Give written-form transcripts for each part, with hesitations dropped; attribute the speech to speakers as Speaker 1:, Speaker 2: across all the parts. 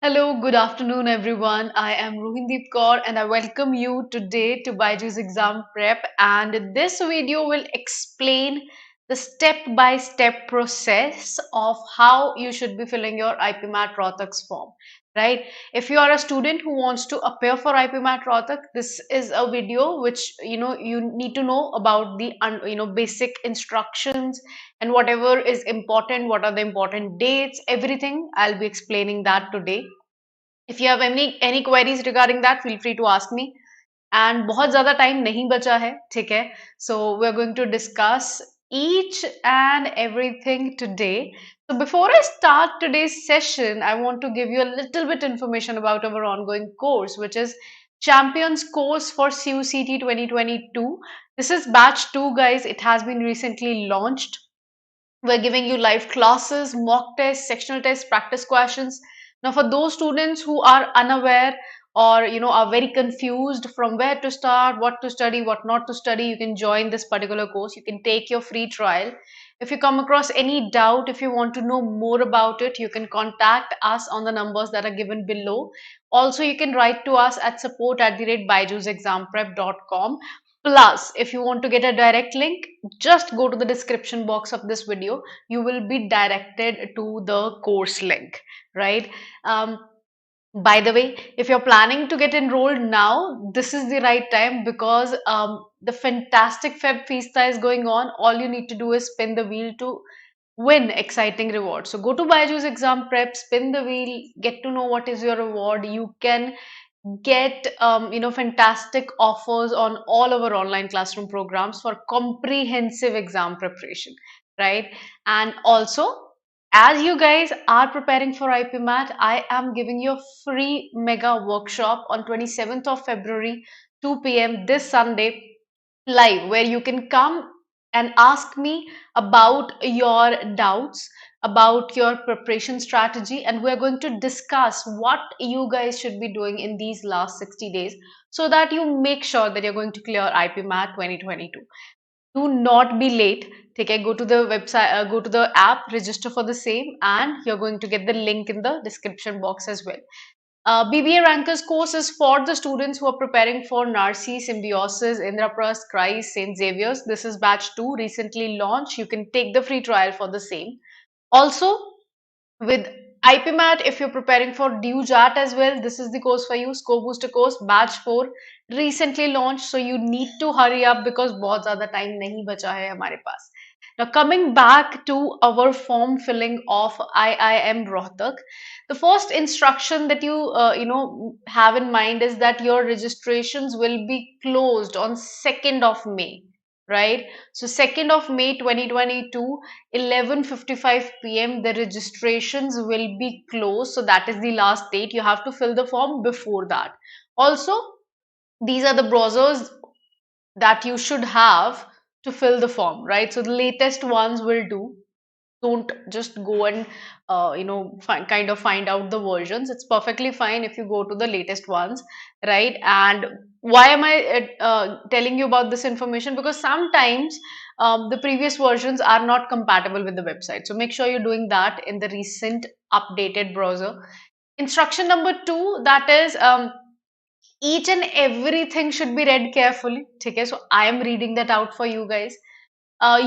Speaker 1: Hello, good afternoon, everyone. I am Roohindeep Kaur and I welcome you today to BYJU'S Exam Prep. And this video will explain the step-by-step process of how you should be filling your IPMAT Rohtak's form, right? If you are a student who wants to appear for IPMAT Rohtak, this is a video which you need to know about the basic instructions and whatever is important, what are the important dates, everything. I'll be explaining that today. If you have any queries regarding that, feel free to ask me. And बहुत ज़्यादा time नहीं बचा है, ठीक है? So we're going to discuss each and everything today. So before I start today's session, I want to give you a little bit information about our ongoing course, which is Champions Course for CUCT 2022. This is batch 2, guys. It has been recently launched. We're giving you live classes, mock tests, sectional tests, practice questions. Now, for those students who are unaware or are very confused from where to start, what to study, what not to study, you can join this particular course. You can take your free trial. If you come across any doubt, if you want to know more about it, you can contact us on the numbers that are given below. Also, you can write to us at support@byju'sexamprep.com. Plus, if you want to get a direct link, just go to the description box of this video. You will be directed to the course link, right? Um, by the way, if you're planning to get enrolled now, this is the right time because the fantastic Feb Fiesta is going on. All you need to do is spin the wheel to win exciting rewards. So go to BYJU'S Exam Prep, spin the wheel, get to know what is your reward. You can get fantastic offers on all our online classroom programs for comprehensive exam preparation, right? And also, as you guys are preparing for IPMAT, I am giving you a free mega workshop on 27th of February, 2 p.m. this Sunday, live, where you can come and ask me about your doubts, about your preparation strategy, and we're going to discuss what you guys should be doing in these last 60 days so that you make sure that you're going to clear IPMAT 2022. Do not be late. Okay, go to the website, go to the app, register for the same, and you're going to get the link in the description box as well. BBA Rankers course is for the students who are preparing for NARCI, Symbiosis, Indraprasth, Christ, St. Xavier's. This is batch 2, recently launched. You can take the free trial for the same. Also, with IPMAT, if you're preparing for DUJAT as well, this is the course for you. Score Booster course, batch 4, recently launched. So you need to hurry up because बहुत ज़्यादा time नहीं बचा है हमारे पास. Now, coming back to our form filling of IIM Rohtak, the first instruction that you have in mind is that your registrations will be closed on 2nd of May, right? So 2nd of May 2022, 11:55 p.m. the registrations will be closed. So that is the last date. You have to fill the form before that. Also, these are the browsers that you should have to fill the form, right? So the latest ones will do. Don't just go and kind of find out the versions. It's perfectly fine if you go to the latest ones, right? And why am I telling you about this information? Because sometimes the previous versions are not compatible with the website. So make sure you're doing that in the recent updated browser. Instruction number 2, that is each and everything should be read carefully. Okay, so I am reading that out for you guys.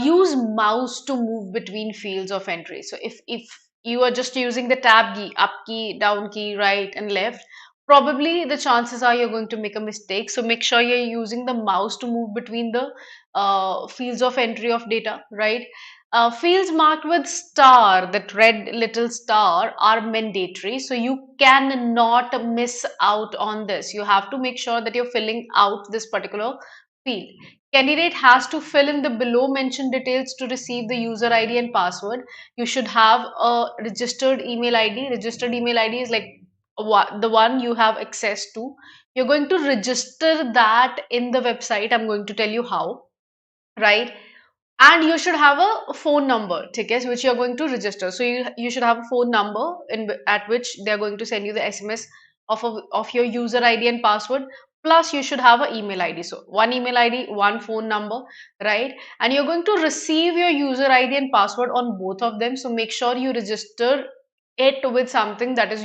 Speaker 1: Use mouse to move between fields of entry. So if you are just using the tab key, up key, down key, right and left, probably the chances are you're going to make a mistake. So make sure you're using the mouse to move between the fields of entry of data, right? Fields marked with star, that red little star, are mandatory. So you cannot miss out on this. You have to make sure that you're filling out this particular field. Candidate has to fill in the below mentioned details to receive the user ID and password. You should have a registered email ID. Registered email ID is like the one you have access to. You're going to register that in the website. I'm going to tell you how, right? And you should have a phone number, okay, which you're going to register. So you should have a phone number at which they're going to send you the SMS of your user ID and password. Plus, you should have an email ID. So one email ID, one phone number, right? And you're going to receive your user ID and password on both of them. So make sure you register it with something that is,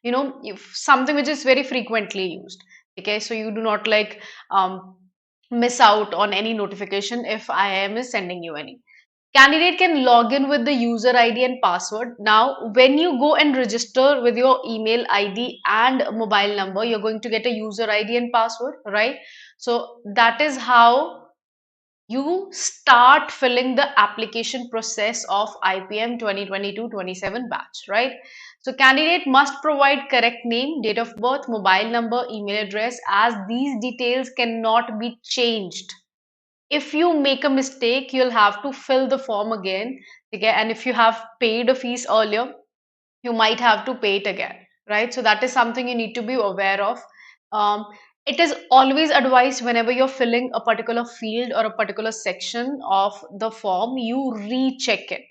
Speaker 1: if something which is very frequently used. Okay, so you do not like miss out on any notification if IIM is sending you any. Candidate can log in with the user ID and password. Now, when you go and register with your email ID and mobile number, you're going to get a user ID and password, right? So that is how you start filling the application process of IPM 2022-27 batch, right? So candidate must provide correct name, date of birth, mobile number, email address, as these details cannot be changed. If you make a mistake, you'll have to fill the form again. Okay, and if you have paid a fees earlier, you might have to pay it again, right? So that is something you need to be aware of. um, it is always advised whenever you're filling a particular field or a particular section of the form, you recheck it,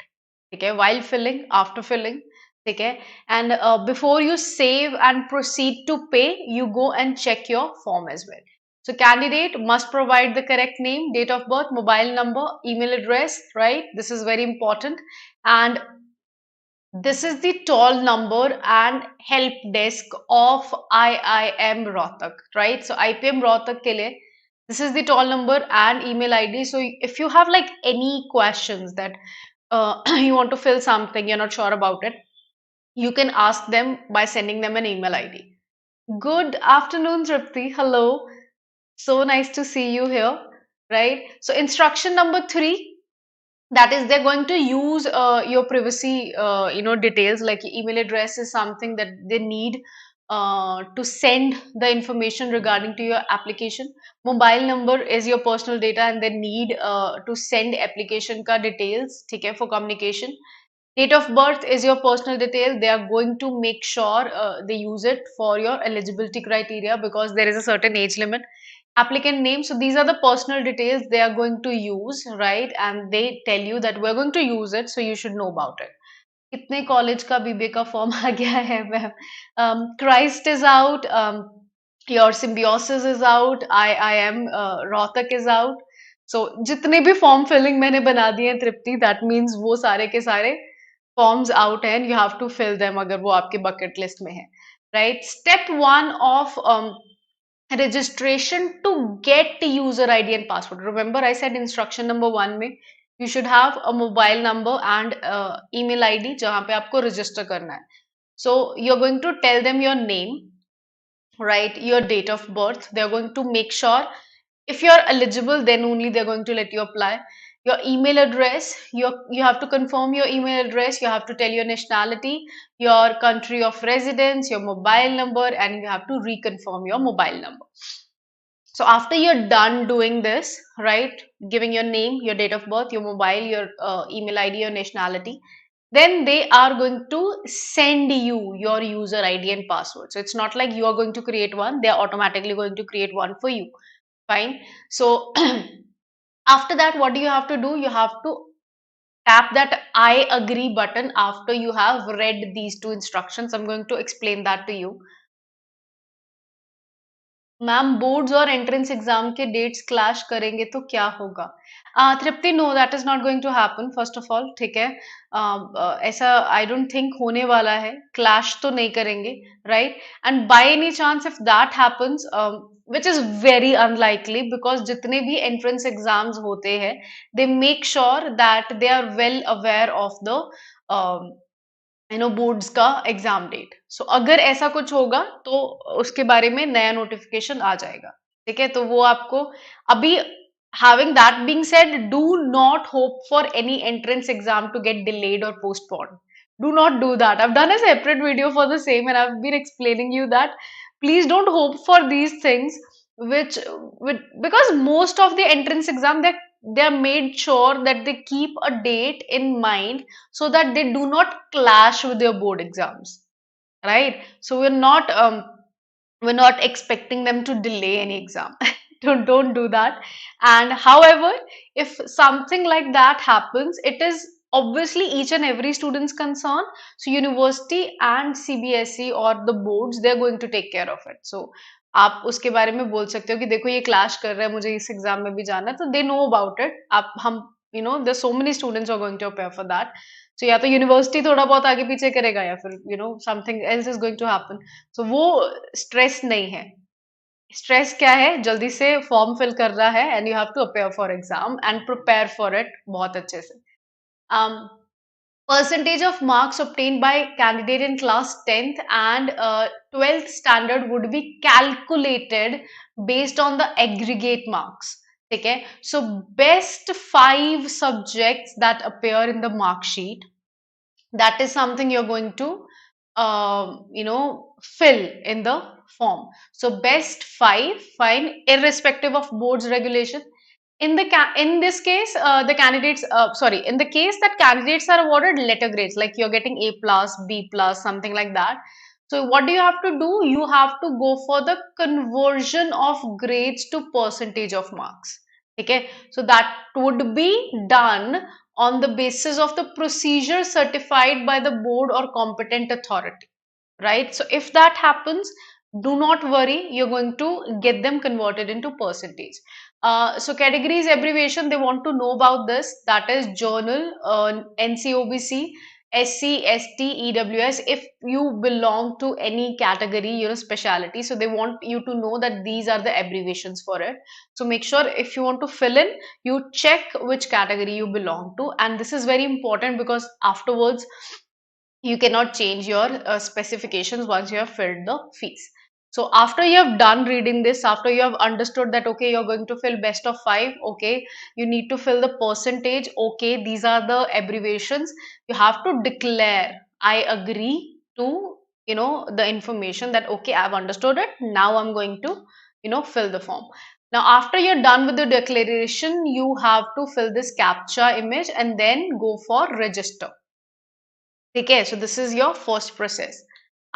Speaker 1: okay, while filling, after filling, okay, and before you save and proceed to pay, you go and check your form as well. So candidate must provide the correct name, date of birth, mobile number, email address, right? This is very important. And this is the toll number and help desk of IIM Rohtak, right? So IPM Rohtak ke liye, this is the toll number and email ID. So if you have like any questions that you want to fill something, you're not sure about it, you can ask them by sending them an email ID. Good afternoon, Tripti. Hello. So nice to see you here, right? So instruction number 3, that is they're going to use your privacy details, like email address is something that they need to send the information regarding to your application. Mobile number is your personal data and they need to send application ka details, ठीक है, for communication. Date of birth is your personal detail. They are going to make sure they use it for your eligibility criteria because there is a certain age limit. Applicant name. So these are the personal details they are going to use, right? And they tell you that we're going to use it, so you should know about it. कितने college का BBA का form आ गया है ma'am? Christ is out, your Symbiosis is out, I M Rohtak is out. So जितने भी form filling मैंने बना दिए हैं तृप्ति, दैट मीन्स वो सारे के सारे फॉर्म्स आउट हैं, you have to fill them अगर वो आपके बकेट लिस्ट में है, right? Step 1 of registration to get user ID and password. Remember, I said instruction number 1 में you should have a mobile number and email ID जहाँ पे आपको register करना है. So you're going to tell them your name, right? Your date of birth. They're going to make sure if you're eligible, then only they're going to let you apply. Your email address, you have to confirm your email address, you have to tell your nationality, your country of residence, your mobile number, and you have to reconfirm your mobile number. So after you're done doing this, right, giving your name, your date of birth, your mobile, your email ID, your nationality, then they are going to send you your user ID and password. So it's not like you are going to create one, they are automatically going to create one for you. Fine. So after that, what do you have to do? You have to tap that I agree button after you have read these 2 instructions. I'm going to explain that to you. Ma'am boards और entrance exam के dates clash करेंगे तो क्या होगा? Tripti, no, that is not going to happen, first of all, ठीक है? ऐसा I don't think होने वाला है, क्लैश तो नहीं करेंगे, right? And by any chance if that happens, which is very unlikely because जितने भी entrance exams होते हैं, they make sure that they are well aware of the boards का एग्जाम डेट. सो अगर ऐसा कुछ होगा तो उसके बारे में नया नोटिफिकेशन आ जाएगा, ठीक है? तो वो आपको अभी, having that being said, do not hope for any entrance exam to get delayed or postponed. Do not do that. I've done a separate video for the same and I've been explaining you that please don't hope for these things, which because most of the entrance exam, they are made sure that they keep a date in mind so that they do not clash with your board exams, right? So we're not expecting them to delay any exam. Don't do that. And however, if something like that happens, it is obviously each and every student's concern. So university and CBSE or the boards, they're going to take care of it. So आप उसके बारे में बोल सकते हो कि देखो ये क्लैश कर रहा है, मुझे इस एग्जाम में भी जाना है, तो दे नो अबाउट इट. आप हम there's so many students who are going to appear for that. So या तो यूनिवर्सिटी थोड़ा बहुत आगे पीछे करेगा या फिर something else is going to happen. So वो स्ट्रेस नहीं है. स्ट्रेस क्या है, जल्दी से फॉर्म फिल कर रहा है and you have to appear for exam and prepare for it बहुत अच्छे से. Percentage of marks obtained by candidate in class 10th and 12th standard would be calculated based on the aggregate marks. Okay, so best 5 subjects that appear in the mark sheet, that is something you're going to fill in the form. So best 5, fine, irrespective of board's regulation. In this case, the candidates, sorry, in the case that candidates are awarded letter grades, like you're getting A plus, B plus, something like that. So what do you have to do? You have to go for the conversion of grades to percentage of marks. Okay, so that would be done on the basis of the procedure certified by the board or competent authority, right? So if that happens, do not worry, you're going to get them converted into percentage. So categories, abbreviation, they want to know about this. That is journal, NCOBC, SC, ST, EWS. If you belong to any category, speciality, so they want you to know that these are the abbreviations for it. So make sure if you want to fill in, you check which category you belong to, and this is very important because afterwards you cannot change your specifications once you have filled the fees. So after you have done reading this, after you have understood that, okay, you're going to fill best of 5, okay, you need to fill the percentage, okay, these are the abbreviations, you have to declare, I agree to, the information that, okay, I've understood it, now I'm going to, fill the form. Now, after you're done with the declaration, you have to fill this captcha image and then go for register. Okay, so this is your first process.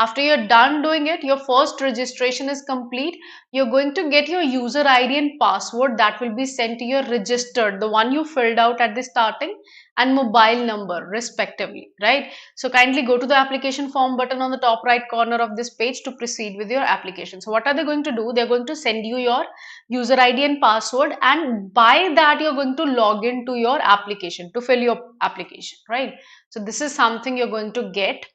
Speaker 1: After you're done doing it, your first registration is complete. You're going to get your user ID and password that will be sent to your registered, the one you filled out at the starting, and mobile number respectively, right? So kindly go to the application form button on the top right corner of this page to proceed with your application. So what are they going to do? They're going to send you your user ID and password, and by that you're going to log into your application to fill your application, right? So this is something you're going to get.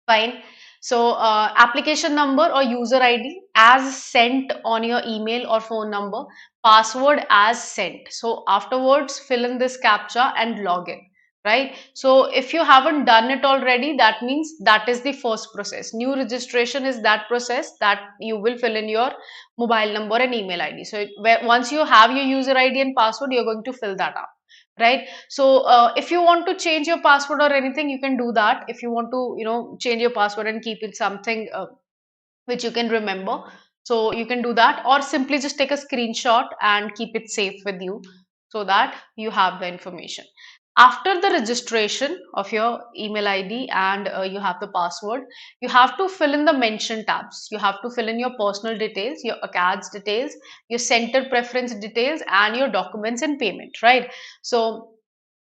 Speaker 1: Fine. So application number or user ID as sent on your email or phone number, password as sent. So afterwards, fill in this captcha and log in, right? So if you haven't done it already, that means that is the first process. New registration is that process that you will fill in your mobile number and email ID. So once you have your user ID and password, you're going to fill that up, right? So if you want to change your password or anything, you can do that. If you want to change your password and keep it something which you can remember, so you can do that, or simply just take a screenshot and keep it safe with you so that you have the information. After the registration of your email ID and you have the password, you have to fill in the mention tabs. You have to fill in your personal details, your ACADS details, your center preference details, and your documents and payment, right? So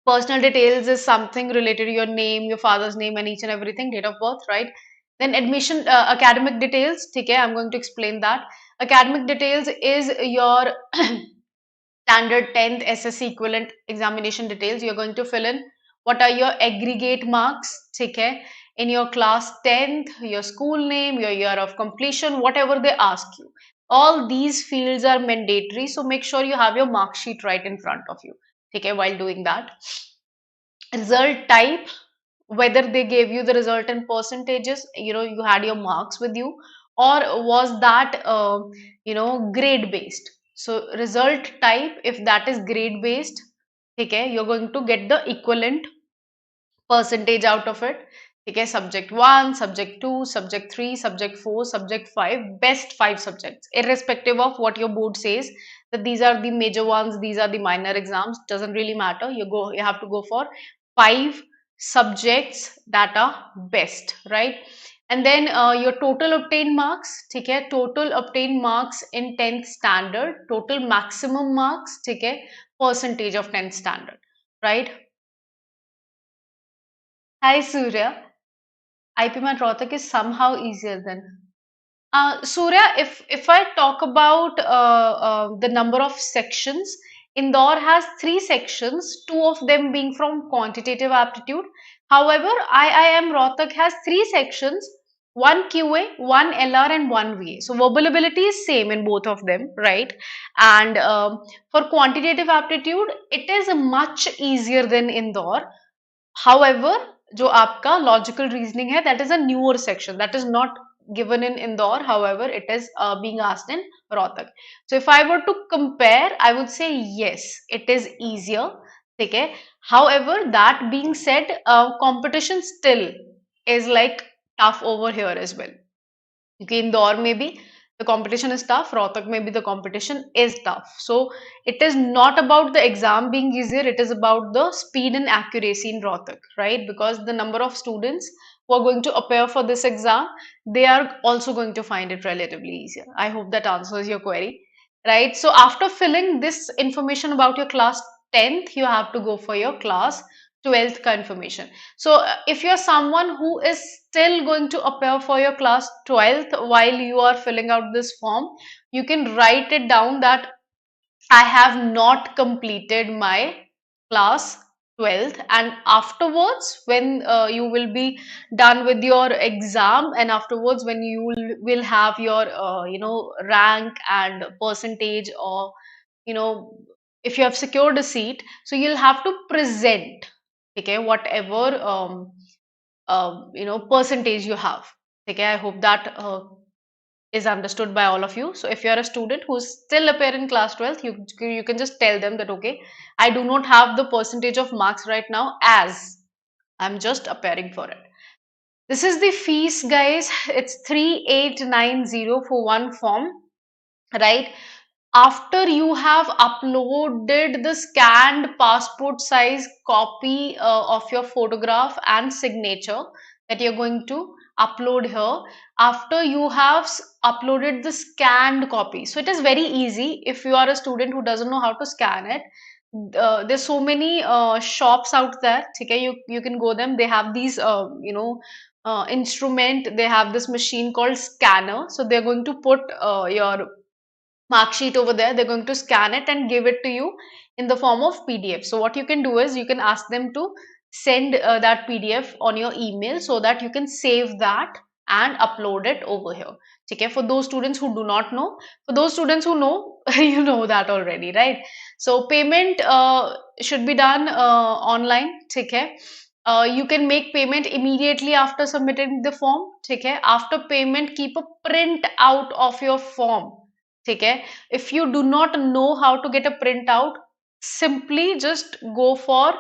Speaker 1: personal details is something related to your name, your father's name, and each and everything, date of birth, right? Then admission, academic details, okay, I'm going to explain that. Academic details is your standard 10th SSC equivalent examination details. You're going to fill in what are your aggregate marks, okay, in your class 10th, your school name, your year of completion, whatever they ask you. All these fields are mandatory, so make sure you have your mark sheet right in front of you, okay, while doing that. Result type, whether they gave you the result in percentages, you had your marks with you, or was that grade based. So result type, if that is grade based, okay, you're going to get the equivalent percentage out of it. Okay, subject 1, subject 2, subject 3, subject 4, subject 5, best 5 subjects, irrespective of what your board says that these are the major ones, these are the minor exams, doesn't really matter. You have to go for 5 subjects that are best, right? And then your total obtained marks, okay, total obtained marks in 10th standard, total maximum marks, okay, percentage of 10th standard, right? Hi Surya, IPMAT Rohtak is somehow easier than. Surya, if I talk about the number of sections, Indore has three sections, two of them being from quantitative aptitude. However, IIM Rohtak has three sections, one QA, one LR, and one VA. So verbal ability is same in both of them, right? And for quantitative aptitude, it is much easier than Indore. However, जो आपका logical reasoning है, that is a newer section. That is not given in Indore. However, it is being asked in Rohtak. So if I were to compare, I would say yes, it is easier. Okay. However, that being said, competition still is like tough over here as well. क्योंकि इंदौर में भी the competition is tough, Rohtak maybe the competition is tough. So it is not about the exam being easier, it is about the speed and accuracy in Rohtak, right? Because the number of students who are going to appear for this exam, they are also going to find it relatively easier. I hope that answers your query, right? So after filling this information about your class 10th, you have to go for your class 12th confirmation. So if you're someone who is still going to appear for your class 12th while you are filling out this form, you can write it down that I have not completed my class 12th, and afterwards when you will be done with your exam, and afterwards when you will have your rank and percentage, or you know if you have secured a seat, so you'll have to present, okay, whatever percentage you have. Okay, I hope that is understood by all of you. So if you are a student who's still appearing in class 12th, you can just tell them that, okay, I do not have the percentage of marks right now as I'm just appearing for it. This is the fees, guys. It's 3890 for one form, right? After you have uploaded the scanned passport size copy of your photograph and signature that you're going to upload here, after you have uploaded the scanned copy, so it is very easy. If you are a student who doesn't know how to scan it, there's so many shops out there, okay, you can go them, they have these instrument, they have this machine called scanner, so they're going to put your mark sheet over there, they're going to scan it and give it to you in the form of PDF. So what you can do is you can ask them to send that PDF on your email so that you can save that and upload it over here. Okay, for those students who do not know, for those students who know, you know that already, right? So payment should be done online. Okay, you can make payment immediately after submitting the form. Okay, after payment, keep a print out of your form. Okay, if you do not know how to get a printout, simply just go for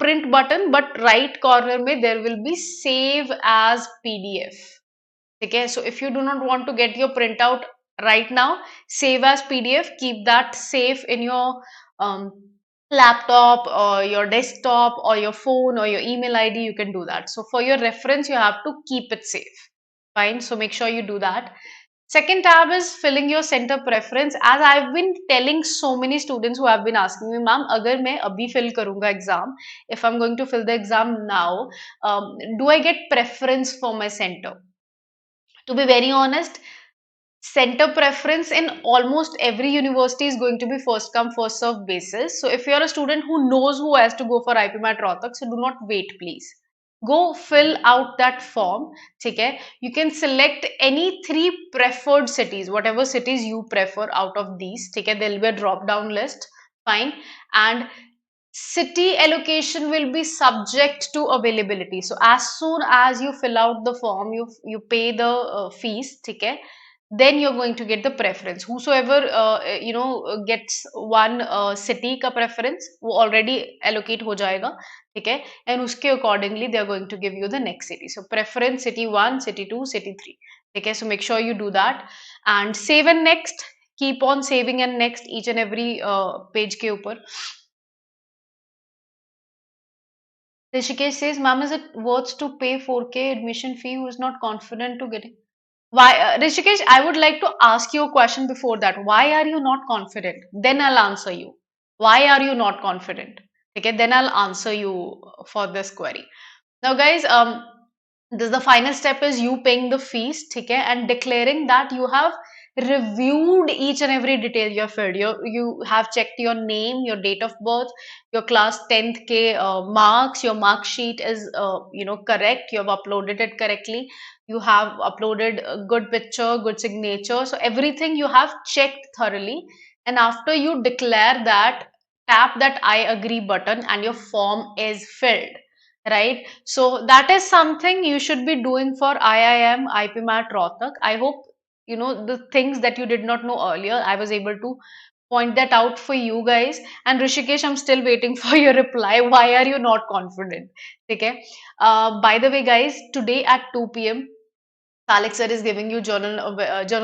Speaker 1: print button, but right corner mein there will be save as PDF. Okay, so if you do not want to get your printout right now, save as PDF, keep that safe in your laptop or your desktop or your phone or your email ID. You can do that. So for your reference, you have to keep it safe. Fine, so make sure you do that. Second tab is filling your center preference. As I've been telling so many students who have been asking me, ma'am, अगर मैं अभी fill करूँगा exam, if I'm going to fill the exam now, do I get preference for my center? To be very honest, center preference in almost every university is going to be first come first serve basis. So if you are a student who knows who has to go for IPMAT Rohtak, so do not wait, please. Go fill out that form. Okay, you can select any three preferred cities, whatever cities you prefer out of these. Okay, there will be a drop down list. Fine, and city allocation will be subject to availability. So as soon as you fill out the form, you pay the fees. Okay, then you're going to get the preference. Whosoever gets one city का preference, वो already allocate हो जाएगा, ठीक है, and उसके accordingly they are going to give you the next city. So preference city 1, city 2, city 3. Okay, so make sure you do that and save and next. Keep on saving and next each and every page के ऊपर. Rishikesh says, ma'am, is it worth to pay 4K admission fee who is not confident to get it? Why, Rishikesh, I would like to ask you a question before that. Why are you not confident? Then I'll answer you. Why are you not confident? Okay, then I'll answer you for this query. Now, guys, this the final step is you paying the fees, okay, and declaring that you have reviewed each and every detail you have filled. You have checked your name, your date of birth, your class 10th K marks, your mark sheet is correct. You have uploaded it correctly. You have uploaded a good picture, good signature. So everything you have checked thoroughly. And after you declare that, tap that I agree button and your form is filled, right? So that is something you should be doing for IIM IPMAT Rohtak. I hope the things that you did not know earlier, I was able to point that out for you guys. And Rishikesh, I'm still waiting for your reply. Why are you not confident? Okay. By the way, guys, today at 2 p.m. Alex sir is giving you journal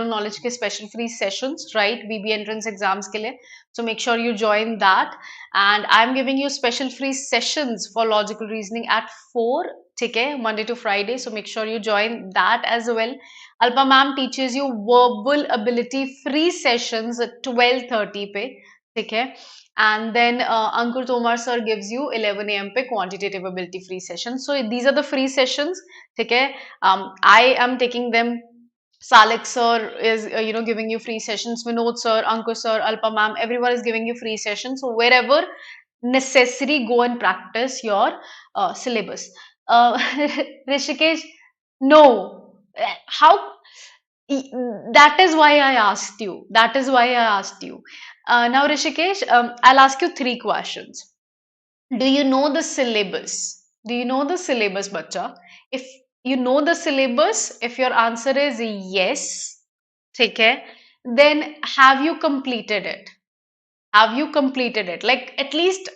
Speaker 1: knowledge के special free sessions, right? BB entrance exams के लिए. So make sure you join that. And I'm giving you special free sessions for logical reasoning at 4, ठीक है? Monday to Friday. So make sure you join that as well. Alpa ma'am teaches you verbal ability free sessions at 12:30 पे, ठीक है? And then Ankur Tomar sir gives you 11 a.m. पे quantitative ability free sessions. So these are the free sessions, ठीक है? I am taking them. Salik sir is giving you free sessions. Vinod sir, Ankur sir, Alpa ma'am, everyone is giving you free sessions. So wherever necessary, go and practice your syllabus. Rishikesh, no. How? That is why I asked you. That is why I asked you. Now, Rishikesh, I'll ask you three questions. Do you know the syllabus? Do you know the syllabus, bacha? If you know the syllabus, if your answer is yes, okay, then have you completed it? Have you completed it? Like at least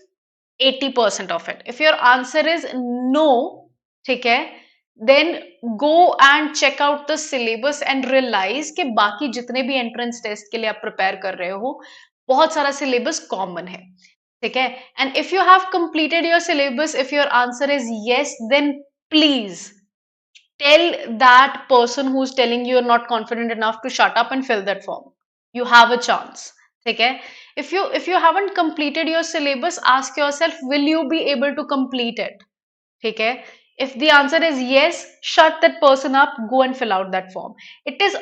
Speaker 1: 80% of it. If your answer is no, okay, then go and check out the syllabus and realize कि बाकी जितने भी entrance test के लिए आप prepare कर रहे हो, बहुत सारा syllabus common है. ठीक है? And if you have completed your syllabus, if your answer is yes, then please tell that person who's telling you you're not confident enough to shut up and fill that form. You have a chance. Okay? If you haven't completed your syllabus, ask yourself, will you be able to complete it? Okay? If the answer is yes, shut that person up, go and fill out that form. It is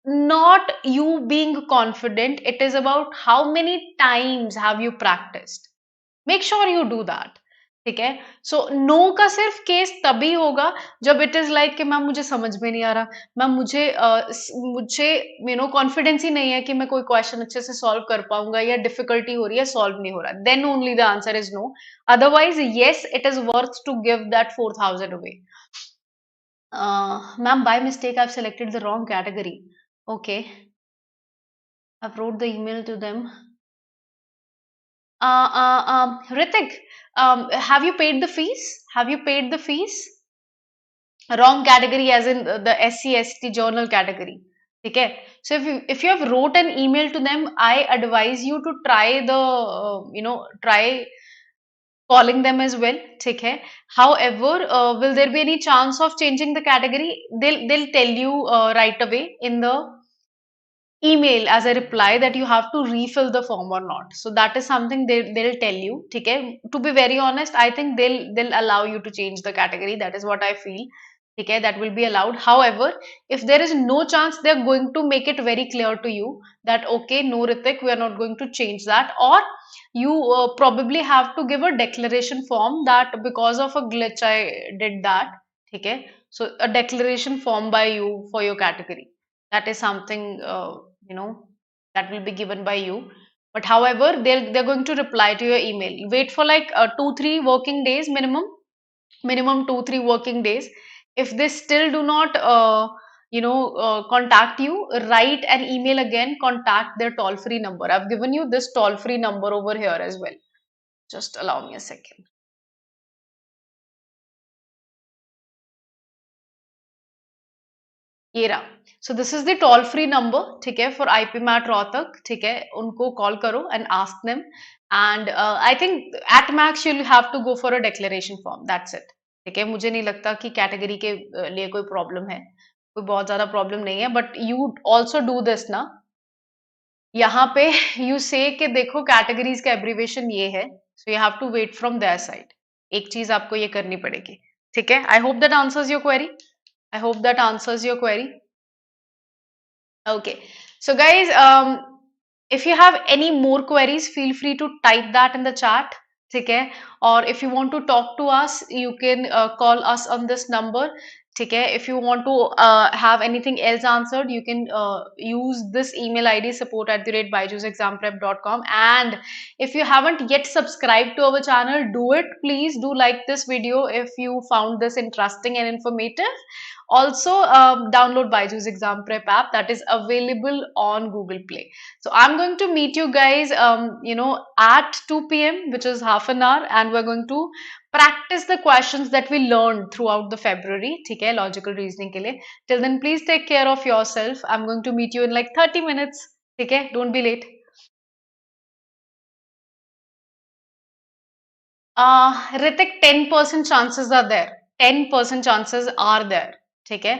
Speaker 1: not you being confident, it is about how many times have you practiced. Make sure you do that, ठीक है? So no का सिर्फ case तभी होगा जब it is like कि ma'am मुझे समझ में नहीं आ रहा, मैम मुझे कॉन्फिडेंस ही नहीं है कि मैं कोई क्वेश्चन अच्छे से सॉल्व कर पाऊंगा या डिफिकल्टी हो रही है, सॉल्व नहीं हो रहा, then only the answer is no. Otherwise yes, it is worth to give that 4,000 away. Ma'am, by mistake I've selected the wrong category. Okay, I've wrote the email to them. Ritik, have you paid the fees? Have you paid the fees? Wrong category, as in the SC/ST journal category. Okay. So if you have wrote an email to them, I advise you to try the try calling them as well. Okay. However, will there be any chance of changing the category? They'll tell you right away in the email as a reply that you have to refill the form or not. So that is something they'll tell you. Okay? To be very honest, I think they'll allow you to change the category. That is what I feel. Okay, that will be allowed. However, if there is no chance, they're going to make it very clear to you that okay, no, Ritik, we are not going to change that, or you probably have to give a declaration form that because of a glitch I did that. Okay, so a declaration form by you for your category. That is something that will be given by you. But however, they're going to reply to your email. Wait for like 2-3 working days minimum 2-3 working days. If they still do not contact you, write an email again, contact their toll free number. I've given you this toll free number over here as well. Just allow me a second. ये रहा. So this is the toll free number, ठीक है, for IPMAT Rohtak, ठीक है, उनको call करो and ask them. And I think at max you'll have to go for a declaration form. That's it. ठीक है, मुझे नहीं लगता कि कैटेगरी के लिए कोई प्रॉब्लम है, कोई बहुत ज्यादा प्रॉब्लम नहीं है. But you also do this ना, यहाँ पे यू से कि देखो कैटेगरीज का एब्रीवेशन ये है, so you have to wait from there side. एक चीज आपको ये करनी पड़ेगी, ठीक है. I hope that answers your query. I hope that answers your query. Okay. So guys, if you have any more queries, feel free to type that in the chat. ठीक है? Or if you want to talk to us, you can call us on this number. ठीक है? If you want to have anything else answered, you can use this email ID support@byju'sexamprep.com. And if you haven't yet subscribed to our channel, do it. Please do like this video if you found this interesting and informative. Also, download Byju's Exam Prep app that is available on Google Play. So I'm going to meet you guys, at 2 p.m., which is half an hour, and we're going to practice the questions that we learned throughout the February. ठीक है, logical reasoning के लिए. Till then, please take care of yourself. I'm going to meet you in like 30 minutes. ठीक है, don't be late. Ritik, 10% chances are there. 10% chances are there. ठीक है,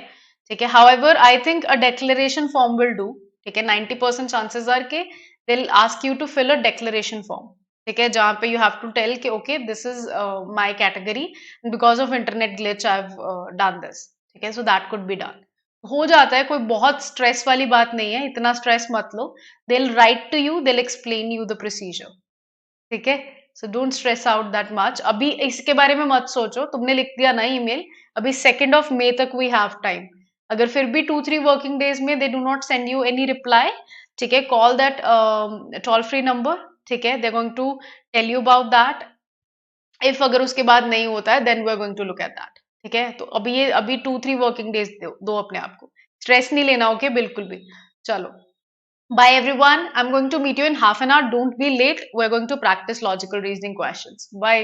Speaker 1: ठीक है. However, I think a declaration form will do. ठीक है, 90% chances are के they'll ask you to fill a declaration form. ठीक है, जहाँ पे you have to tell कि okay, this is my category and because of internet glitch I've done this. ठीक है, so that could be done. हो जाता है, कोई बहुत स्ट्रेस वाली बात नहीं है, इतना स्ट्रेस मत लो. They'll write to you, they'll explain you the procedure. ठीक है, so don't stress out that much. अभी इसके बारे में मत सोचो, तुमने लिख दिया ना ईमेल, अभी 2 मई तक वी हैव टाइम. अगर फिर भी 2-3 वर्किंग डेज में they do not send you any reply, ठीक है, call that toll free number. ठीक है, they going to tell you about that. If अगर उसके बाद नहीं होता है then we are going to look at that. ठीक है, तो अभी 2-3 वर्किंग डेज दो अपने आप को. स्ट्रेस नहीं लेना, ओके, बिल्कुल भी. चलो, bye everyone. I'm going to meet you in half an hour. Don't be late. We're going to practice logical reasoning questions. Bye.